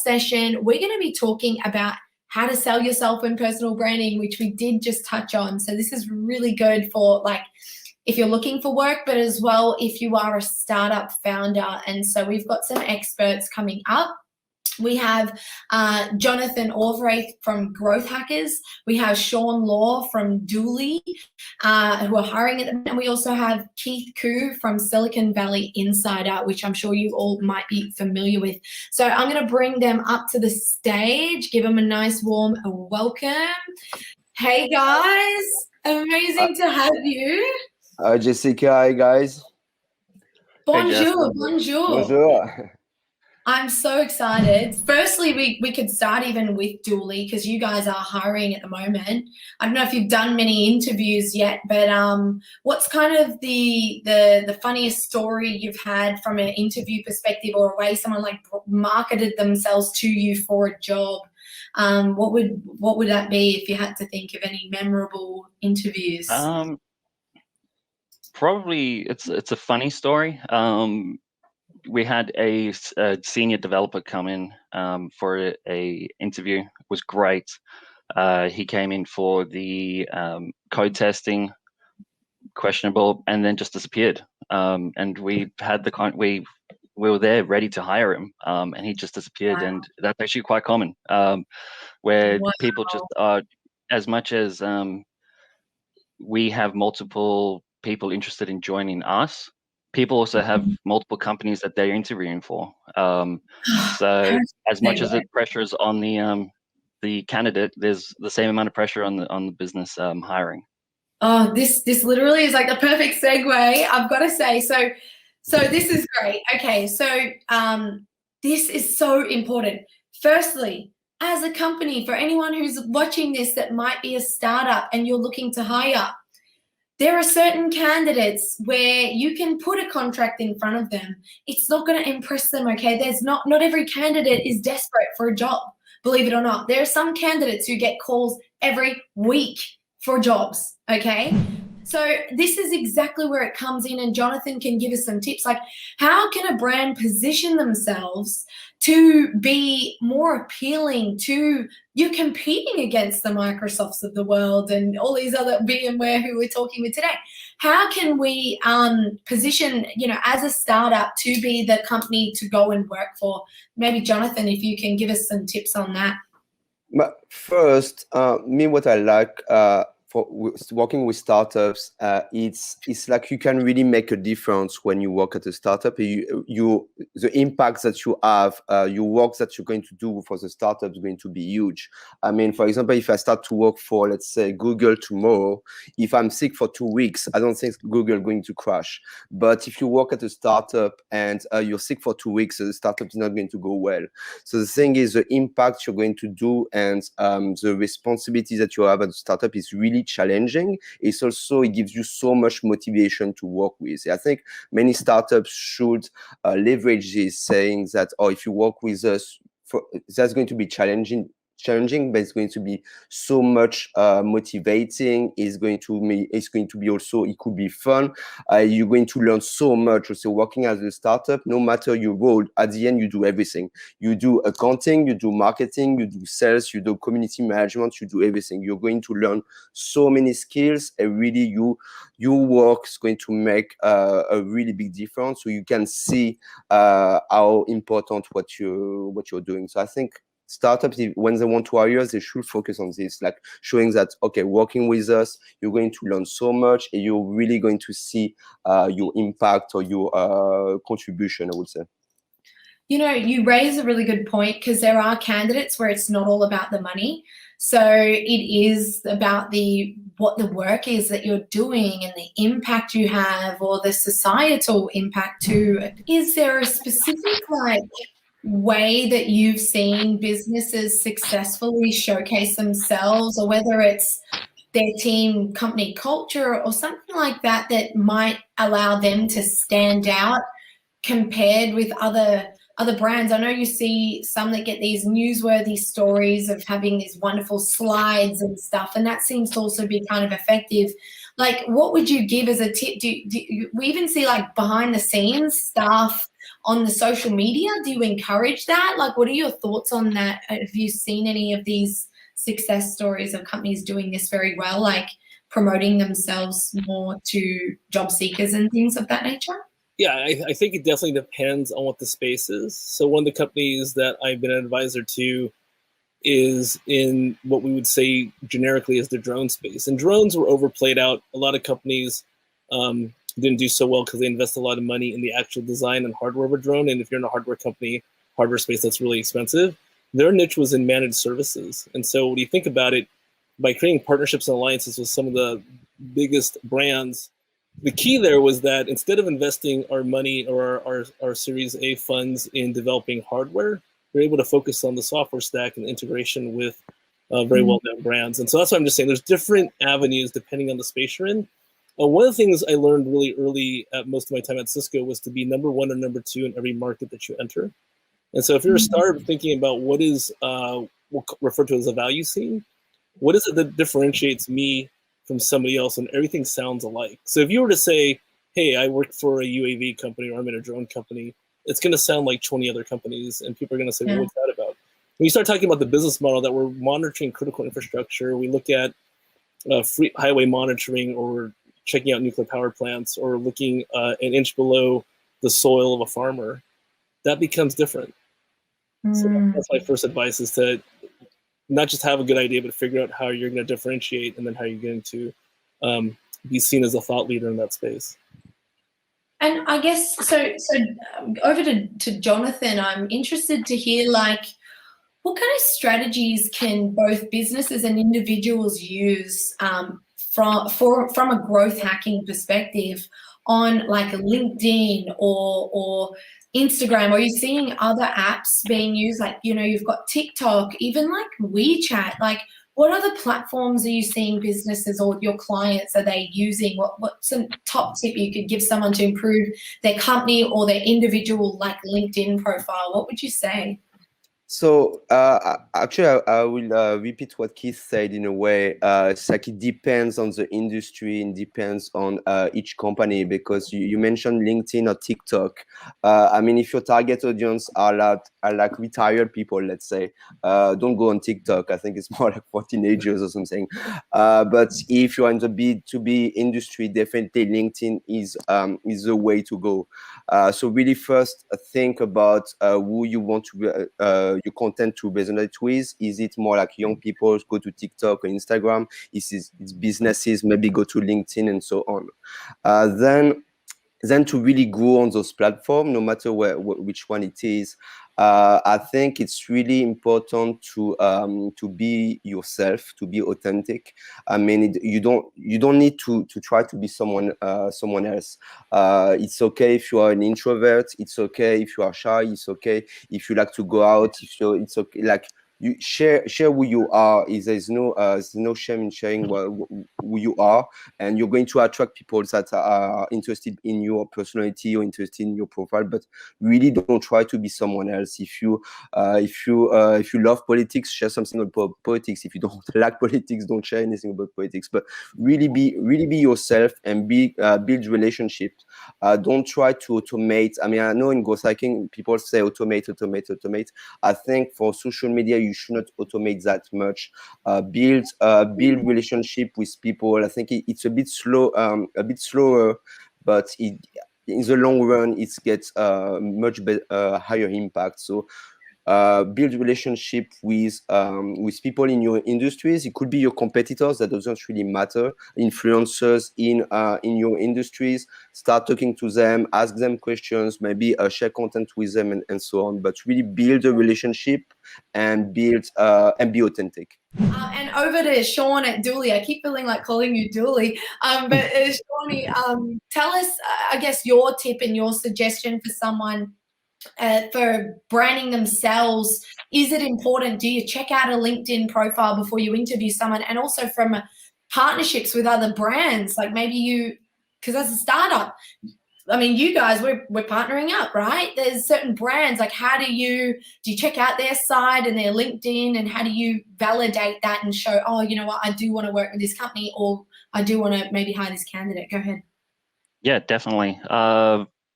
session, we're going to be talking about how to sell yourself in personal branding, which we did just touch on. So this is really good for like if you're looking for work, but as well if you are a startup founder. And so we've got some experts coming up. We have Jonathan Orvraith from Growth Hackers. We have Sean Law from Dooley, who are hiring at the moment. And we also have Keith Koo from Silicon Valley Insider, which I'm sure you all might be familiar with. So I'm going to bring them up to the stage, give them a nice warm welcome. Hey guys, amazing to have you. Hi Jessica, hi guys. Bonjour, bonjour. Bonjour. I'm so excited. Firstly, we could start even with Dooley because you guys are hiring at the moment. I don't know if you've done many interviews yet, but what's kind of the funniest story you've had from an interview perspective, or a way someone like marketed themselves to you for a job? What would that be if you had to think of any memorable interviews? Probably it's a funny story. We had a senior developer come in for a interview. It was great. He came in for the code testing, questionable, and then just disappeared. And we had we were there ready to hire him, and he just disappeared. Wow. And that's actually quite common, where people just are, as much as we have multiple people interested in joining us, people also have multiple companies that they're interviewing for. So as much as the pressure is on the candidate, there's the same amount of pressure on the business hiring. Oh, this literally is like the perfect segue, I've got to say. So this is great. Okay, so this is so important. Firstly, as a company, for anyone who's watching this that might be a startup and you're looking to hire, there are certain candidates where you can put a contract in front of them. It's not going to impress them, okay? There's not every candidate is desperate for a job, believe it or not. There are some candidates who get calls every week for jobs, okay? So this is exactly where it comes in, and Jonathan can give us some tips. Like, how can a brand position themselves to be more appealing to, you're competing against the Microsofts of the world and all these other VMware who we're talking with today. How can we position, as a startup to be the company to go and work for? Maybe Jonathan, if you can give us some tips on that. But first, what I like for working with startups, it's like you can really make a difference when you work at a startup. The impact that you have, your work that you're going to do for the startup is going to be huge. I mean, for example, if I start to work for, let's say, Google tomorrow, if I'm sick for 2 weeks, I don't think Google is going to crash. But if you work at a startup and you're sick for 2 weeks, the startup is not going to go well. So the thing is, the impact you're going to do and the responsibility that you have at the startup is really challenging. It's also, it gives you so much motivation to work with. I think many startups should leverage this, saying that, oh, if you work with us, that's going to be challenging, but it's going to be so much motivating. It's going to be also, it could be fun. You're going to learn so much. So working as a startup, no matter your role, at the end you do everything. You do accounting, you do marketing, you do sales, you do community management, you do everything. You're going to learn so many skills, and really your work is going to make a really big difference. So you can see how important what you're doing. So I think startups, when they want to hire us, they should focus on this, like showing that, okay, working with us, you're going to learn so much, and you're really going to see your impact or your contribution, I would say. You raise a really good point, because there are candidates where it's not all about the money. So it is about what the work is that you're doing and the impact you have, or the societal impact too. Is there a specific way that you've seen businesses successfully showcase themselves, or whether it's their team company culture or something like that, that might allow them to stand out compared with other brands? I know you see some that get these newsworthy stories of having these wonderful slides and stuff, and that seems to also be kind of effective. Like, what would you give as a tip? We even see like behind the scenes stuff on the social media? Do you encourage that? Like, what are your thoughts on that? Have you seen any of these success stories of companies doing this very well, like promoting themselves more to job seekers and things of that nature? Yeah, I think it definitely depends on what the space is. So one of the companies that I've been an advisor to is in what we would say generically as the drone space. And drones were overplayed out. A lot of companies didn't do so well because they invest a lot of money in the actual design and hardware of a drone. And if you're in a hardware company, hardware space, that's really expensive. Their niche was in managed services. And so when you think about it, by creating partnerships and alliances with some of the biggest brands, the key there was that instead of investing our money or our Series A funds in developing hardware, we're able to focus on the software stack and integration with very well-known brands. And so that's why I'm just saying there's different avenues depending on the space you're in. One of the things I learned really early at most of my time at Cisco was to be number one or number two in every market that you enter. And so if you're a startup thinking about what is we'll refer to as a value scene, what is it that differentiates me from somebody else when everything sounds alike? So if you were to say, hey, I work for a UAV company or I'm in a drone company, it's going to sound like 20 other companies, and people are going to say, well, what's that about? When you start talking about the business model that we're monitoring critical infrastructure, we look at free highway monitoring, or we're checking out nuclear power plants, or looking an inch below the soil of a farmer, that becomes different. So that's my first advice, is to not just have a good idea, but figure out how you're going to differentiate, and then how you're going to be seen as a thought leader in that space. And I guess, so over to Jonathan, I'm interested to hear, like, what kind of strategies can both businesses and individuals use from a growth hacking perspective on like LinkedIn or Instagram? Are you seeing other apps being used? Like, you know, you've got TikTok, even like WeChat. Like, what other platforms are you seeing businesses or your clients, are they using? What's a top tip you could give someone to improve their company or their individual like LinkedIn profile? What would you say? So actually, I will repeat what Keith said in a way. It's like it depends on the industry and depends on each company, because you mentioned LinkedIn or TikTok. I mean, if your target audience are like retired people, let's say, don't go on TikTok. I think it's more like for teenagers or something. But if you're in the B2B industry, definitely LinkedIn is the way to go. So really first think about who you want to your content to resonate with. Is it more like young people go to TikTok or Instagram? It's businesses, maybe go to LinkedIn and so on. Then to really grow on those platforms, no matter which one it is, I think it's really important to be yourself, to be authentic. I mean, you don't need to try to be someone else. It's okay if you are an introvert. It's okay if you are shy. It's okay if you like to go out. It's okay. Like, you share who you are. There's no shame in sharing who you are, and you're going to attract people that are interested in your personality or interested in your profile. But really, don't try to be someone else. If you love politics, share something about politics. If you don't like politics, don't share anything about politics. But really be yourself and build relationships. Don't try to automate. I mean, I know in growth hacking people say automate. I think for social media, you should not automate that much. Build relationship with people. I think it's a bit slower, but in the long run, it gets much higher impact. So build relationship with people in your industries. It could be your competitors, that doesn't really matter. Influencers in your industries, start talking to them, ask them questions, maybe share content with them, and so on. But really build a relationship and be authentic. And over to Sean at Dooley. I keep feeling like calling you Dooley. But Shawnee, tell us, I guess, your tip and your suggestion for someone for branding themselves. Is it important? Do you check out a LinkedIn profile before you interview someone? And also from partnerships with other brands, like maybe because as a startup, I mean, you guys, we're partnering up, right? There's certain brands, like how do you check out their site and their LinkedIn, and how do you validate that and show, oh, you know what, I do want to work with this company, or I do want to maybe hire this candidate? Go ahead. Yeah, definitely.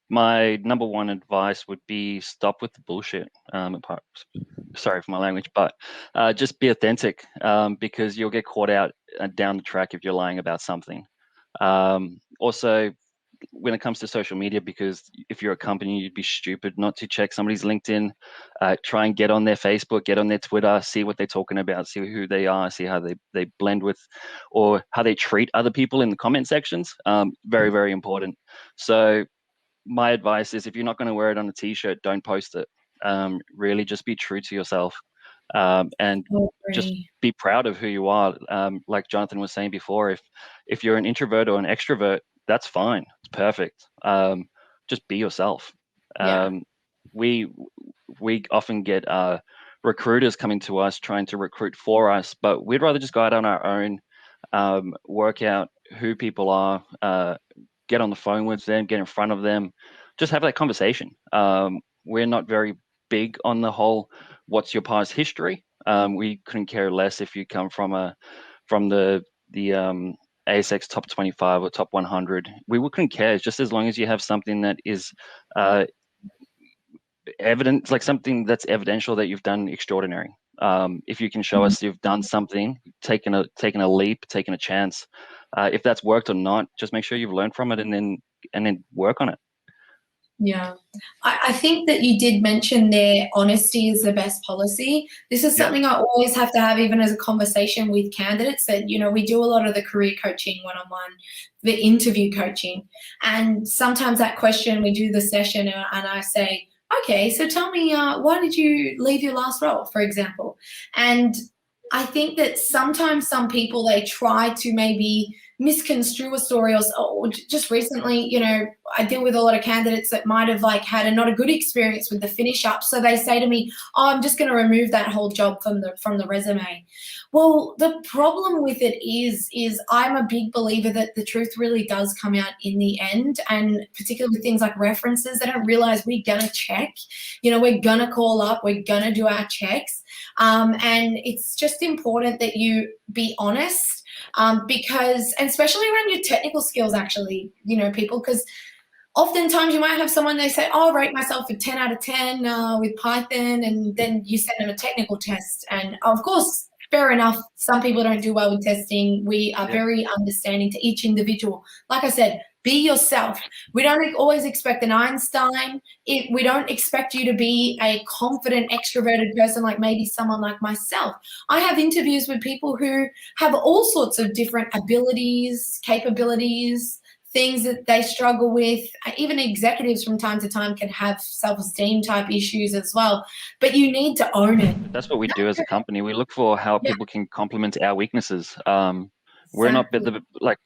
My number one advice would be stop with the bullshit. Sorry for my language, but just be authentic, because you'll get caught out down the track if you're lying about something. Also, when it comes to social media, because if you're a company, you'd be stupid not to check somebody's LinkedIn, try and get on their Facebook, get on their Twitter, see what they're talking about, see who they are, see how they blend with, or how they treat other people in the comment sections. Very, very important. So my advice is, if you're not going to wear it on a t-shirt, don't post it. Really just be true to yourself, and just be proud of who you are. Like Jonathan was saying before, if you're an introvert or an extrovert, that's fine. It's perfect. Just be yourself. We often get recruiters coming to us trying to recruit for us, but we'd rather just go out on our own, work out who people are, get on the phone with them, get in front of them, just have that conversation. We're not very big on the whole, what's your past history? We couldn't care less if you come from the ASX top 25 or top 100. We couldn't care, just as long as you have something that is evident, like something that's evidential that you've done extraordinary. If you can show us you've done something, taken a leap, taken a chance, if that's worked or not, just make sure you've learned from it, and then work on it. Yeah, I think that you did mention there, honesty is the best policy. This is something I always have to have, even as a conversation with candidates, that, you know, we do a lot of the career coaching one-on-one, the interview coaching. And sometimes that question, we do the session and I say, okay, so tell me, why did you leave your last role, for example? And I think that sometimes some people, they try to maybe misconstrue a story, or just recently, you know, I deal with a lot of candidates that might have like had not a good experience with the finish up. So they say to me, oh, I'm just going to remove that whole job from the resume. Well, the problem with it is I'm a big believer that the truth really does come out in the end, and particularly with things like references, they don't realize we're going to check, you know, we're going to call up, we're going to do our checks. And it's just important that you be honest, because, and especially around your technical skills, actually, you know, people, because oftentimes you might have someone, they say, oh, I rate myself a 10 out of 10 with Python, and then you send them a technical test. And of course, fair enough, some people don't do well with testing. We are very understanding to each individual. Like I said, be yourself. We don't always expect an Einstein. We don't expect you to be a confident, extroverted person like maybe someone like myself. I have interviews with people who have all sorts of different abilities, capabilities, things that they struggle with. Even executives from time to time can have self-esteem type issues as well. But you need to own it. That's what we do as a company. We look for how people can complement our weaknesses. We're not like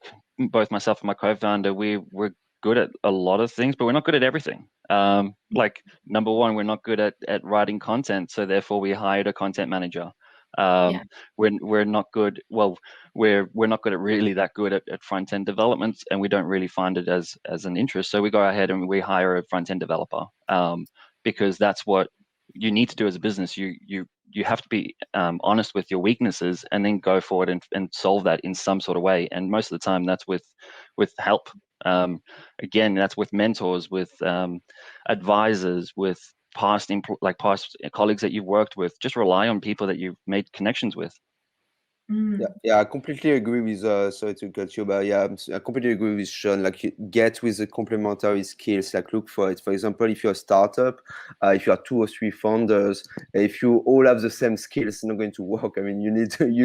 both myself and my co-founder. We're good at a lot of things, but we're not good at everything. Like number one, we're not good at writing content, so therefore we hired a content manager. We're not good. Well, we're not good at really that good at front end development, and we don't really find it as an interest. So we go ahead and we hire a front end developer, because that's what you need to do as a business. You have to be honest with your weaknesses, and then go forward and solve that in some sort of way. And most of the time, that's with help. Again, that's with mentors, with advisors, with past colleagues that you've worked with. Just rely on people that you've made connections with. Yeah, I completely agree with, sorry to cut you, but yeah, I completely agree with Sean. Like, you get with the complementary skills, like look for it. For example, if you're a startup, if you are 2 or 3 founders, if you all have the same skills, it's not going to work. I mean, you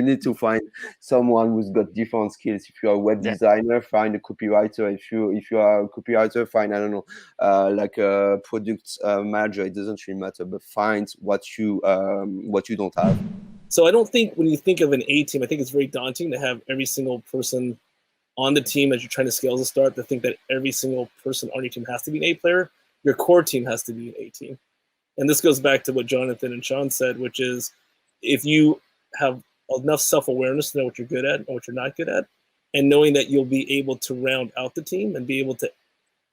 need to find someone who's got different skills. If you're a web designer, find a copywriter. If you are a copywriter, find, I don't know, like a product manager. It doesn't really matter, but find what you don't have. So I don't think when you think of an A team, I think it's very daunting to have every single person on the team as you're trying to scale as a start, to think that every single person on your team has to be an A player. Your core team has to be an A team. And this goes back to what Jonathan and Sean said, which is if you have enough self-awareness to know what you're good at and what you're not good at, and knowing that you'll be able to round out the team and be able to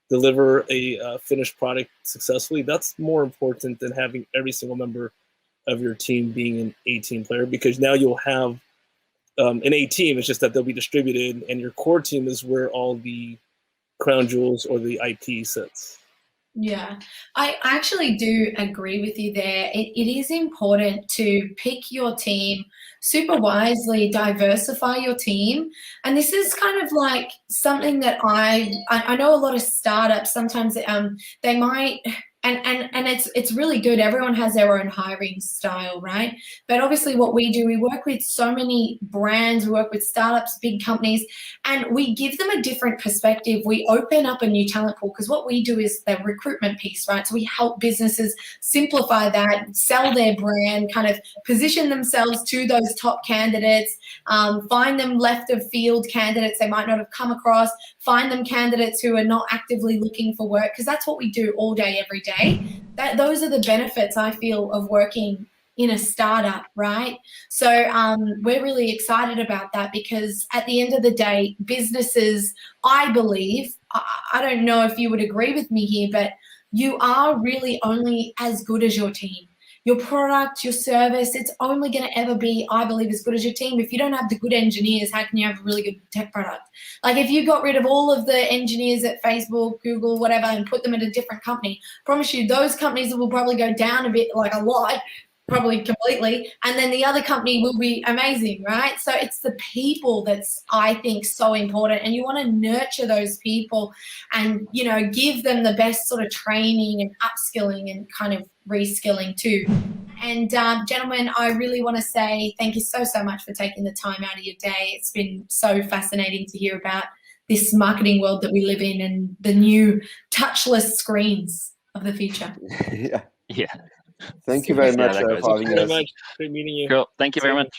deliver a finished product successfully, that's more important than having every single member of your team being an A team player, because now you'll have an A team. It's just that they'll be distributed, and your core team is where all the crown jewels or the IP sits. Yeah, I actually do agree with you there. It is important to pick your team super wisely, diversify your team. And this is kind of like something that I know a lot of startups, sometimes they might, and it's really good. Everyone has their own hiring style, right? But obviously what we do, we work with so many brands, we work with startups, big companies, and we give them a different perspective. We open up a new talent pool, because what we do is the recruitment piece, right? So we help businesses simplify that, sell their brand, kind of position themselves to those top candidates, find them left of field candidates they might not have come across, find them candidates who are not actively looking for work, because that's what we do all day, every day. Those are the benefits, I feel, of working in a startup, right? So we're really excited about that, because at the end of the day, businesses, I believe, I don't know if you would agree with me here, but you are really only as good as your team. Your product, your service, it's only going to ever be, I believe, as good as your team. If you don't have the good engineers, how can you have a really good tech product? Like if you got rid of all of the engineers at Facebook, Google, whatever, and put them in a different company, promise you those companies will probably go down a bit, like a lot, probably completely, and then the other company will be amazing, right? So it's the people that's, I think, so important, and you want to nurture those people and, you know, give them the best sort of training and upskilling and kind of reskilling too. And gentlemen, I really want to say thank you so much for taking the time out of your day. It's been so fascinating to hear about this marketing world that we live in and the new touchless screens of the future. Yeah. Yeah. Thank you very much that goes for having Thank you us. very much. Great meeting you. Cool. Thank you very much.